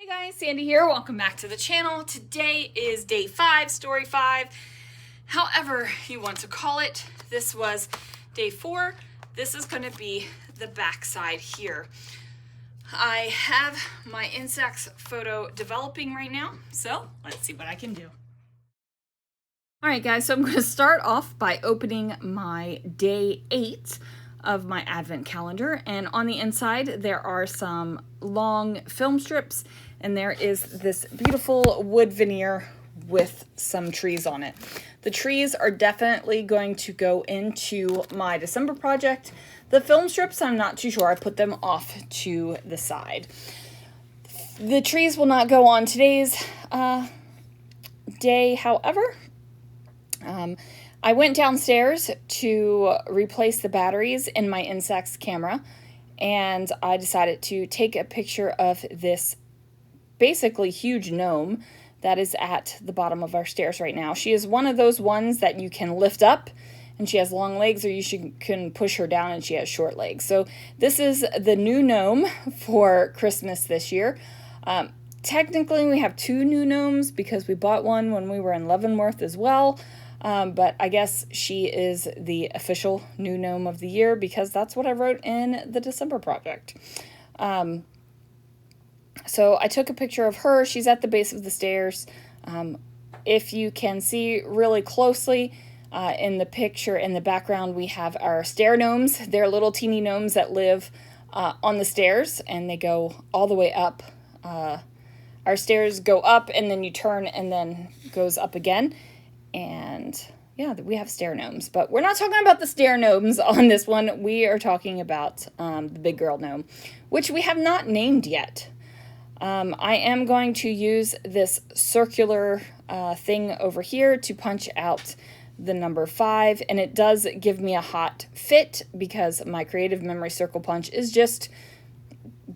Hey guys, Sandy here. Welcome back to the channel. Today is day 5, story 5. However you want to call it. This was day 4. This is going to be the back side here. I have my insects photo developing right now, so let's see what I can do. Alright guys, so I'm going to start off by opening my day 8 of my advent calendar, and on the inside there are some long film strips, and there is this beautiful wood veneer with some trees on it. The trees are definitely going to go into my December project. The film strips, I'm not too sure. I put them off to the side. The trees will not go on today's day, however. I went downstairs to replace the batteries in my insects camera, and I decided to take a picture of this basically huge gnome that is at the bottom of our stairs right now. She is one of those ones that you can lift up and she has long legs, or you can push her down and she has short legs. So this is the new gnome for Christmas this year. Technically we have 2 new gnomes because we bought one when we were in Leavenworth as well. But I guess she is the official new gnome of the year because that's what I wrote in the December project. So I took a picture of her. She's at the base of the stairs. If you can see really closely in the picture in the background, we have our stair gnomes. They're little teeny gnomes that live on the stairs, and they go all the way up. Our stairs go up, and then you turn, and then goes up again. And yeah, we have stair gnomes, but we're not talking about the stair gnomes on this one. We are talking about the big girl gnome, which we have not named yet. I am going to use this circular thing over here to punch out the number 5, and it does give me a hot fit because my creative memory circle punch is just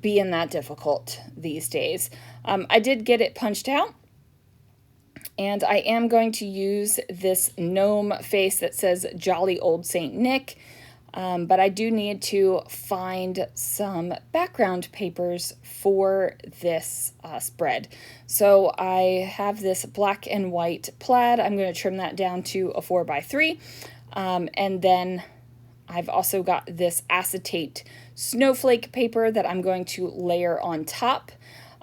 being that difficult these days. I did get it punched out. And I am going to use this gnome face that says Jolly Old Saint Nick, but I do need to find some background papers for this spread. So I have this black and white plaid. I'm going to trim that down to a 4x3, and then I've also got this acetate snowflake paper that I'm going to layer on top.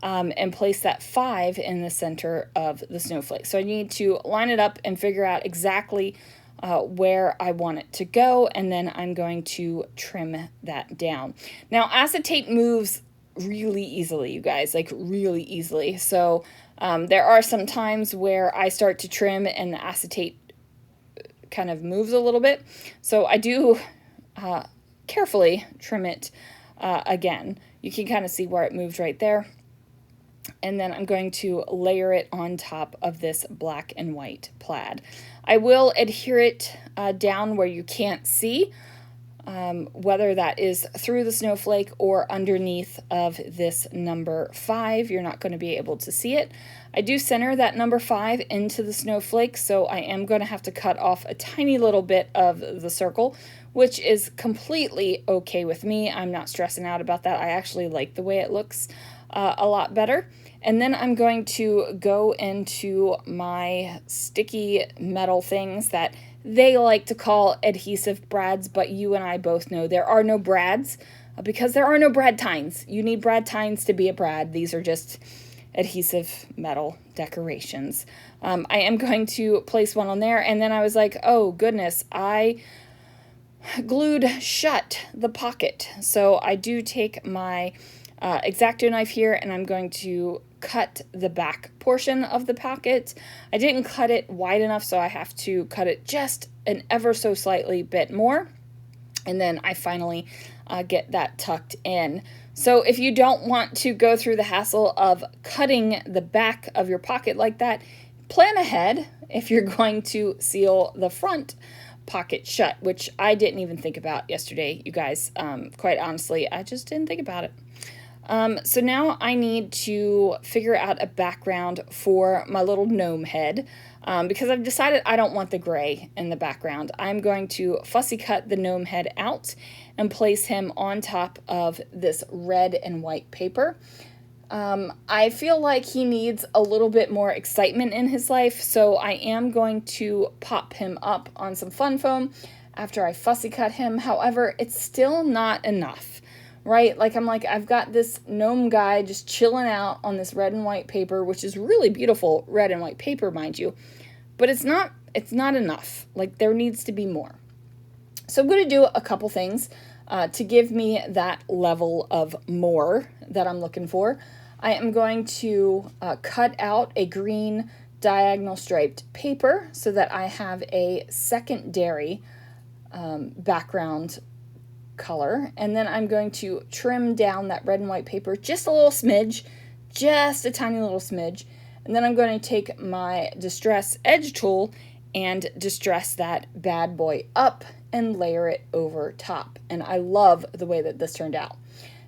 And place that 5 in the center of the snowflake. So I need to line it up and figure out exactly where I want it to go, and then I'm going to trim that down. Now, acetate moves really easily, you guys, like really easily. So there are some times where I start to trim and the acetate kind of moves a little bit. So I do carefully trim it again. You can kind of see where it moved right there. And then I'm going to layer it on top of this black and white plaid. I will adhere it down where you can't see, whether that is through the snowflake or underneath of this number 5. You're not going to be able to see it. I do center that number 5 into the snowflake, so I am going to have to cut off a tiny little bit of the circle, which is completely okay with me. I'm not stressing out about that. I actually like the way it looks a lot better. And then I'm going to go into my sticky metal things that they like to call adhesive brads, but you and I both know there are no brads because there are no brad tines. You need brad tines to be a brad. These are just adhesive metal decorations. I am going to place one on there, and then I was like, oh goodness, I glued shut the pocket. So I do take my X-Acto knife here, and I'm going to cut the back portion of the pocket. I didn't cut it wide enough, so I have to cut it just an ever so slightly bit more, and then I finally get that tucked in. So if you don't want to go through the hassle of cutting the back of your pocket like that, plan ahead if you're going to seal the front pocket shut, which I didn't even think about yesterday, you guys. Quite honestly, I just didn't think about it. So now I need to figure out a background for my little gnome head, because I've decided I don't want the gray in the background. I'm going to fussy cut the gnome head out and place him on top of this red and white paper. I feel like he needs a little bit more excitement in his life, so I am going to pop him up on some fun foam after I fussy cut him. However, it's still not enough, right? Like I've got this gnome guy just chilling out on this red and white paper, which is really beautiful red and white paper, mind you, but it's not enough. Like, there needs to be more. So I'm going to do a couple things to give me that level of more that I'm looking for. I am going to cut out a green diagonal striped paper so that I have a secondary background color. And then I'm going to trim down that red and white paper just a little smidge, just a tiny little smidge. And then I'm going to take my Distress Edge tool and distress that bad boy up and layer it over top. And I love the way that this turned out.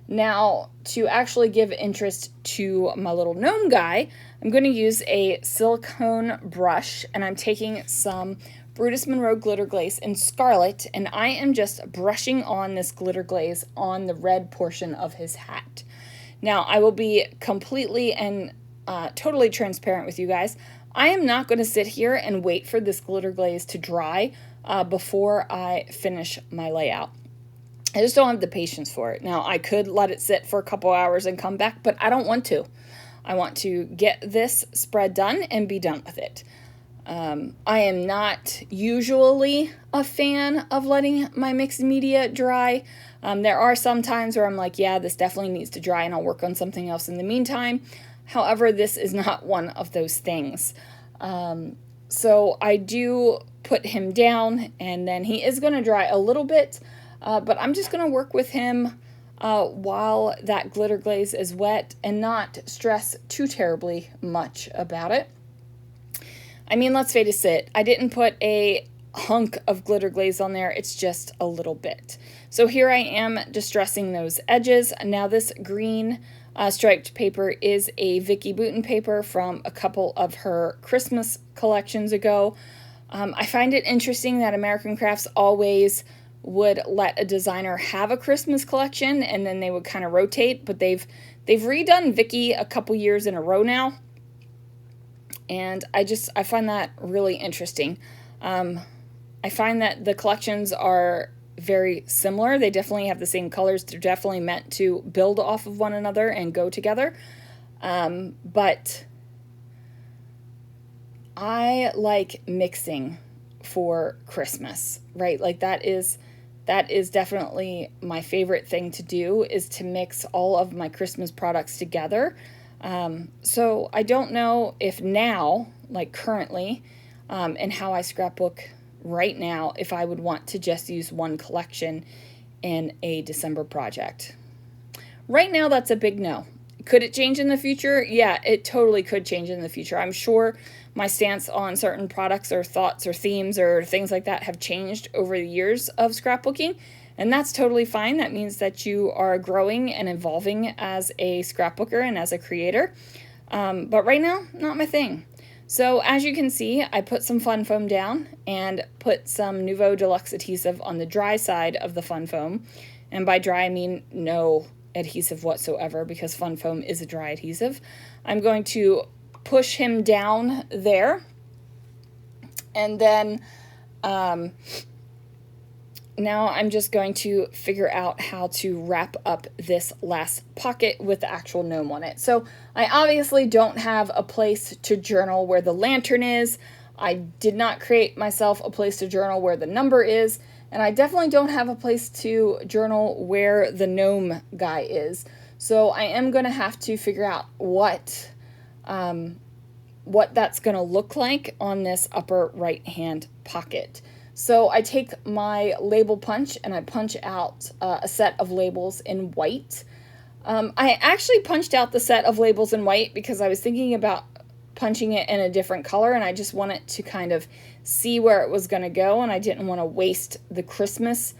Now, to actually give interest to my little gnome guy, I'm going to use a silicone brush, and I'm taking some Brutus Monroe Glitter Glaze in Scarlet, and I am just brushing on this glitter glaze on the red portion of his hat. Now, I will be completely and totally transparent with you guys. I am not going to sit here and wait for this glitter glaze to dry before I finish my layout. I just don't have the patience for it. Now, I could let it sit for a couple hours and come back, but I don't want to. I want to get this spread done and be done with it. I am not usually a fan of letting my mixed media dry. There are some times where I'm like, yeah, this definitely needs to dry and I'll work on something else in the meantime. However, this is not one of those things. So I do put him down, and then he is going to dry a little bit, but I'm just going to work with him while that glitter glaze is wet and not stress too terribly much about it. I mean, let's face it, I didn't put a hunk of glitter glaze on there, it's just a little bit. So here I am distressing those edges. Now this green striped paper is a Vicky Bouton paper from a couple of her Christmas collections ago. I find it interesting that American Crafts always would let a designer have a Christmas collection and then they would kind of rotate, but they've redone Vicky a couple years in a row now. And I find that really interesting. I find that the collections are very similar. They definitely have the same colors. They're definitely meant to build off of one another and go together. But I like mixing for Christmas, right? Like that is definitely my favorite thing to do, is to mix all of my Christmas products together. So I don't know if now, like currently, and how I scrapbook right now, if I would want to just use one collection in a December project. Right now, that's a big no. Could it change in the future? Yeah, it totally could change in the future. I'm sure my stance on certain products or thoughts or themes or things like that have changed over the years of scrapbooking, and that's totally fine. That means that you are growing and evolving as a scrapbooker and as a creator. But right now, not my thing. So as you can see, I put some fun foam down and put some Nouveau Deluxe adhesive on the dry side of the fun foam. And by dry, I mean no adhesive whatsoever, because fun foam is a dry adhesive. I'm going to push him down there. And then now I'm just going to figure out how to wrap up this last pocket with the actual gnome on it. So I obviously don't have a place to journal where the lantern is. I did not create myself a place to journal where the number is. And I definitely don't have a place to journal where the gnome guy is. So I am going to have to figure out what that's going to look like on this upper right-hand pocket. So I take my label punch and I punch out a set of labels in white. I actually punched out the set of labels in white because I was thinking about punching it in a different color, and I just wanted to kind of see where it was going to go, and I didn't want to waste the Christmas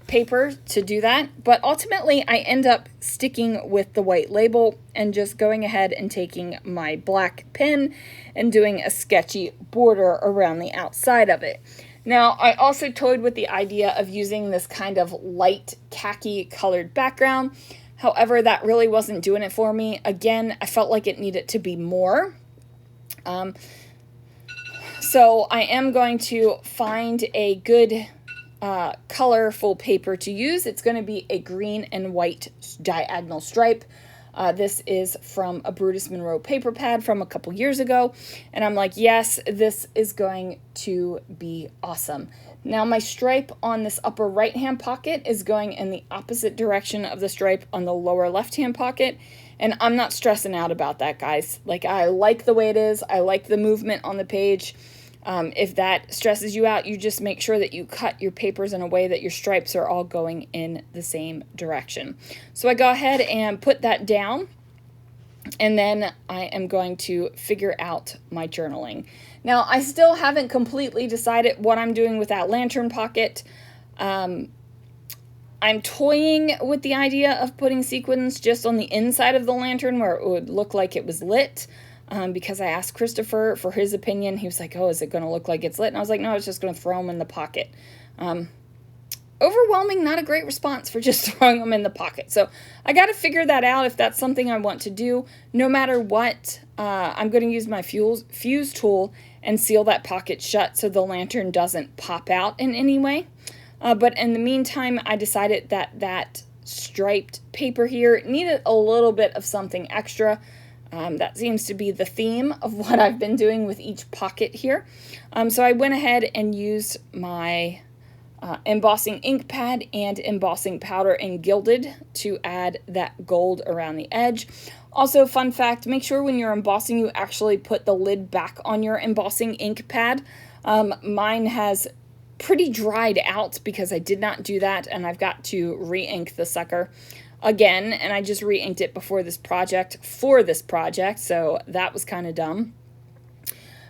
paper to do that. But ultimately, I end up sticking with the white label and just going ahead and taking my black pen and doing a sketchy border around the outside of it. Now, I also toyed with the idea of using this kind of light khaki colored background. However, that really wasn't doing it for me. Again, I felt like it needed to be more. So I am going to find a good colorful paper to use. It's going to be a green and white diagonal stripe. This is from a Brutus Monroe paper pad from a couple years ago. And I'm like, yes, this is going to be awesome. Now my stripe on this upper right-hand pocket is going in the opposite direction of the stripe on the lower left-hand pocket. And I'm not stressing out about that, guys. Like, I like the way it is. I like the movement on the page. If that stresses you out, you just make sure that you cut your papers in a way that your stripes are all going in the same direction. So I go ahead and put that down, and then I am going to figure out my journaling. Now, I still haven't completely decided what I'm doing with that lantern pocket. I'm toying with the idea of putting sequins just on the inside of the lantern where it would look like it was lit. Because I asked Christopher for his opinion. He was like, oh, is it going to look like it's lit? And I was like, no, I was just going to throw them in the pocket. Overwhelming, not a great response for just throwing them in the pocket. So I got to figure that out if that's something I want to do. No matter what, I'm going to use my fuse tool and seal that pocket shut so the lantern doesn't pop out in any way. But in the meantime, I decided that that striped paper here needed a little bit of something extra. That seems to be the theme of what I've been doing with each pocket here. So I went ahead and used my embossing ink pad and embossing powder and gilded to add that gold around the edge. Also, fun fact, make sure when you're embossing you actually put the lid back on your embossing ink pad. Mine has pretty dried out because I did not do that, and I've got to re-ink the sucker again, and I just re-inked it before this project for this project, so that was kind of dumb.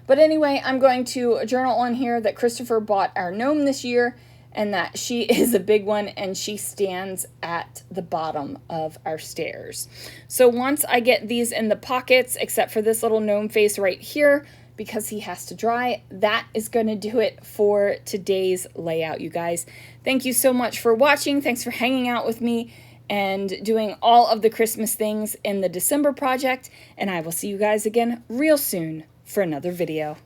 But anyway, I'm going to journal on here that Christopher bought our gnome this year, and that she is a big one, and she stands at the bottom of our stairs. So once I get these in the pockets, except for this little gnome face right here, because he has to dry, that is going to do it for today's layout, you guys. Thank you so much for watching. Thanks for hanging out with me and doing all of the Christmas things in the December project, and I will see you guys again real soon for another video.